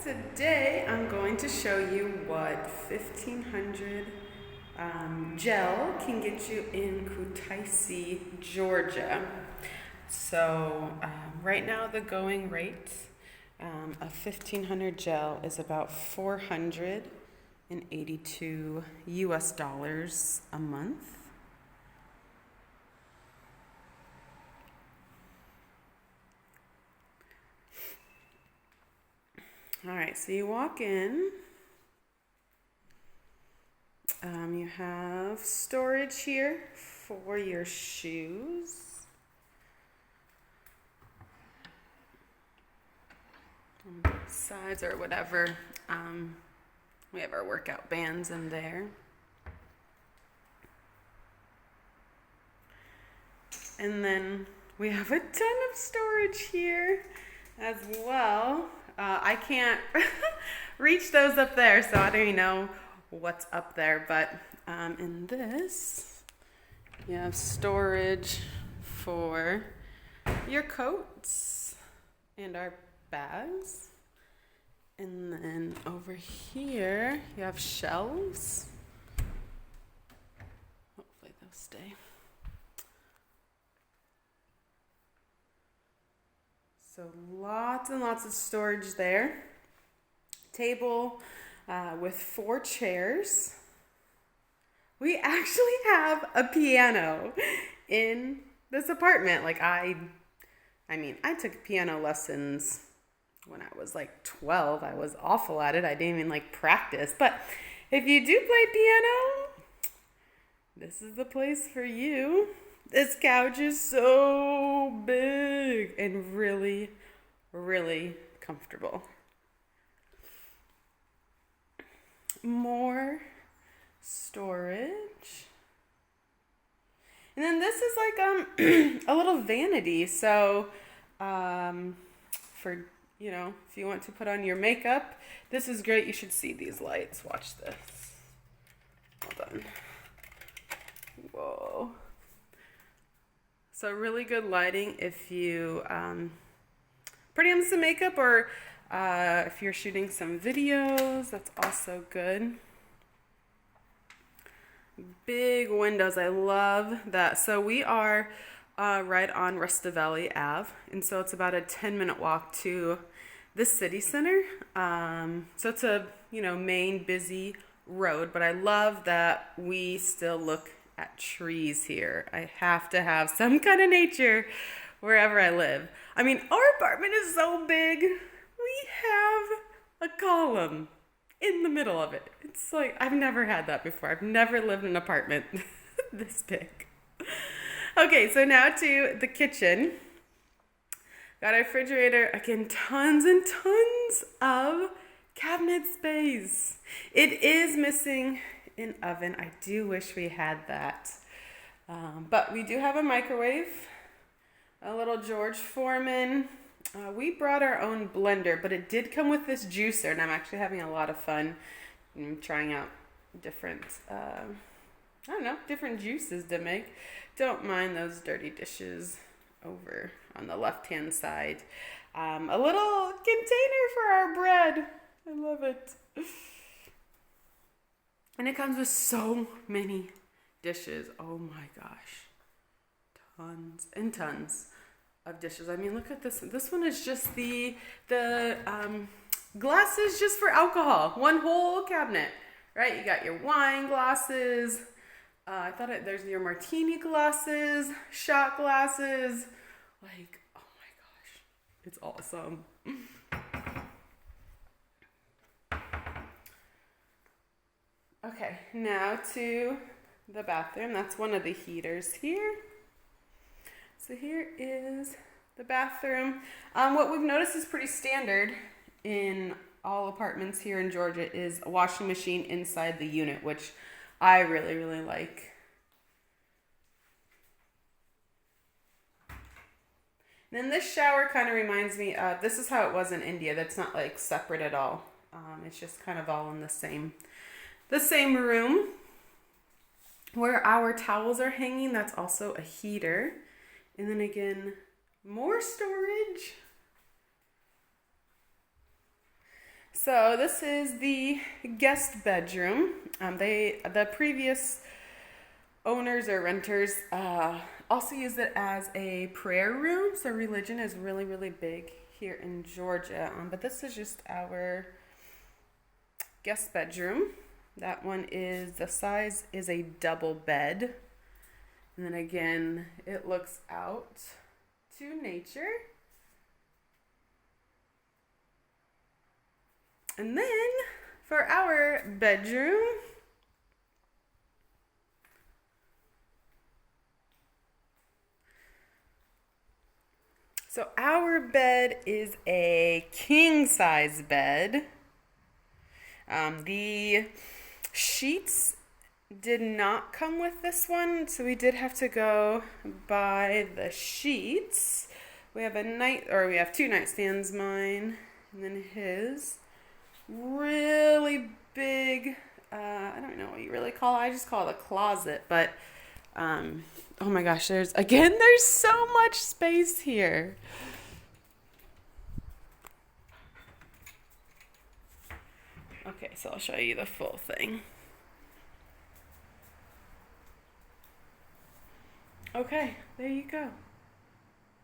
Today I'm going to show you what 1500 gel can get you in Kutaisi, Georgia. So right now the going rate of 1500 gel is about 482 US dollars a month. All right, so you walk in. You have storage here for your shoes. On both sides or whatever. We have our workout bands in there. And then we have a ton of storage here as well. I can't reach those up there, so I don't even know what's up there. But in this, you have storage for your coats and our bags. And then over here, you have shelves. Hopefully they'll stay. So lots and lots of storage there. Table with 4 chairs. We actually have a piano in this apartment. I took piano lessons when I was like 12. I was awful at it. I didn't even practice. But if you do play piano, this is the place for you. This couch is so big and really, really comfortable. More storage. And then this is a little vanity. So for, if you want to put on your makeup, this is great. You should see these lights. Watch this. Hold on. Whoa. So really good lighting if you putting on some makeup or if you're shooting some videos, that's also good. Big windows, I love that. So we are right on Rustaveli Ave, and so it's about a 10-minute walk to the city center. So it's a main busy road, but I love that we still look at trees here. I have to have some kind of nature wherever I live. Our apartment is so big. We have a column in the middle of it. It's I've never had that before. I've never lived in an apartment this big. Okay, so now to the kitchen. Got a refrigerator. Again, tons and tons of cabinet space. It is missing an oven. I do wish we had that. But we do have a microwave, a little George Foreman. We brought our own blender, but it did come with this juicer, and I'm actually having a lot of fun trying out different, different juices to make. Don't mind those dirty dishes over on the left-hand side. A little container for our bread. I love it. And it comes with so many dishes. Oh my gosh. Tons and tons of dishes. Look at this. This one is just the glasses just for alcohol. One whole cabinet, right? You got your wine glasses. There's your martini glasses, shot glasses. Oh my gosh. It's awesome. Okay, now to the bathroom. That's one of the heaters here. So here is the bathroom. What we've noticed is pretty standard in all apartments here in Georgia is a washing machine inside the unit, which I really, really like. And then this shower kind of reminds me of, this is how it was in India. That's not separate at all. It's just kind of all in the same room. Where our towels are hanging, that's also a heater. And then again, more storage. So this is the guest bedroom. The previous owners or renters also used it as a prayer room. So religion is really, really big here in Georgia. But this is just our guest bedroom. That one is, the size is a double bed. And then again, it looks out to nature. And then for our bedroom, so our bed is a king size bed. The sheets did not come with this one, so we did have to go buy the sheets. We have we have two nightstands, mine and then his. Really big, I don't know what you really call it. I just call it a closet, but oh my gosh, there's so much space here. Okay, so I'll show you the full thing. Okay, there you go.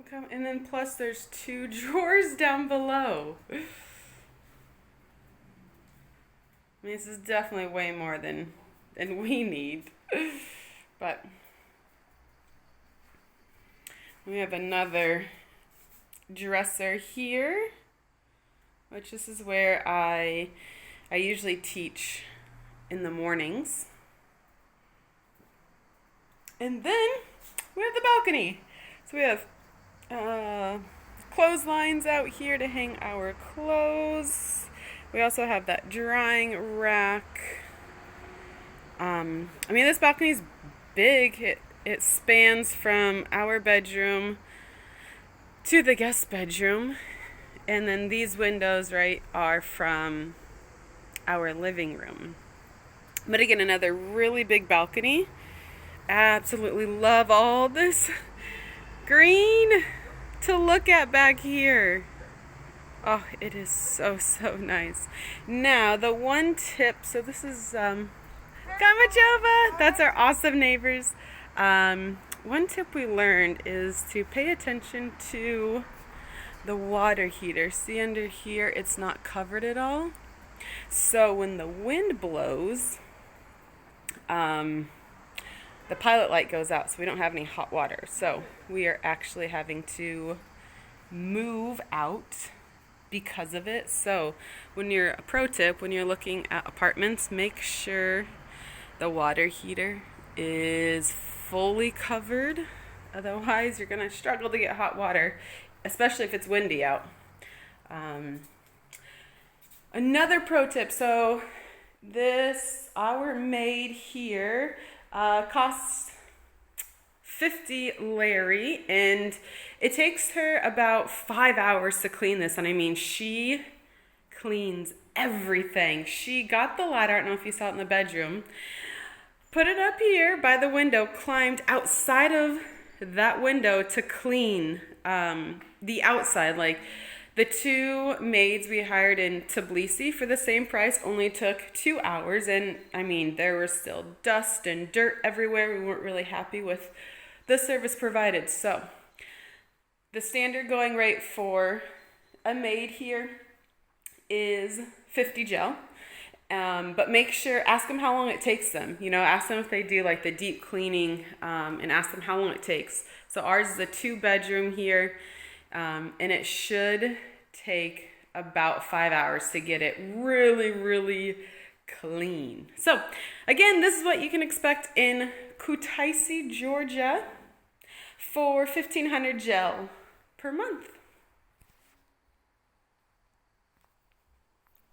Okay, and then plus there's two drawers down below. I mean, this is definitely way more than we need. But we have another dresser here, which this is where I usually teach in the mornings. And then we have the balcony. So we have clotheslines out here to hang our clothes. We also have that drying rack. I mean, this balcony is big. It spans from our bedroom to the guest bedroom. And then these windows, right, are from our living room. But again, another really big balcony. Absolutely love all this green to look at back here. Oh, it is so, so nice. Now, the one tip, so this is Kamachova. That's our awesome neighbors. One tip we learned is to pay attention to the water heater. See under here, it's not covered at all. So when the wind blows, the pilot light goes out, so we don't have any hot water. So we are actually having to move out because of it. So a pro tip, when you're looking at apartments, make sure the water heater is fully covered. Otherwise, you're going to struggle to get hot water, especially if it's windy out. Another pro tip, so our maid here costs 50 Larry, and it takes her about 5 hours to clean this. And I mean, she cleans everything. She got the ladder, I don't know if you saw it in the bedroom, put it up here by the window, climbed outside of that window to clean the outside. Like, the two maids we hired in Tbilisi for the same price only took 2 hours, and I mean, there was still dust and dirt everywhere. We weren't really happy with the service provided. So the standard going rate for a maid here is 50 gel. But make sure, ask them how long it takes them. Ask them if they do like the deep cleaning, and ask them how long it takes. So ours is a 2-bedroom here, and it should take about 5 hours to get it really, really clean. So again, this is what you can expect in Kutaisi, Georgia for $1,500 gel per month.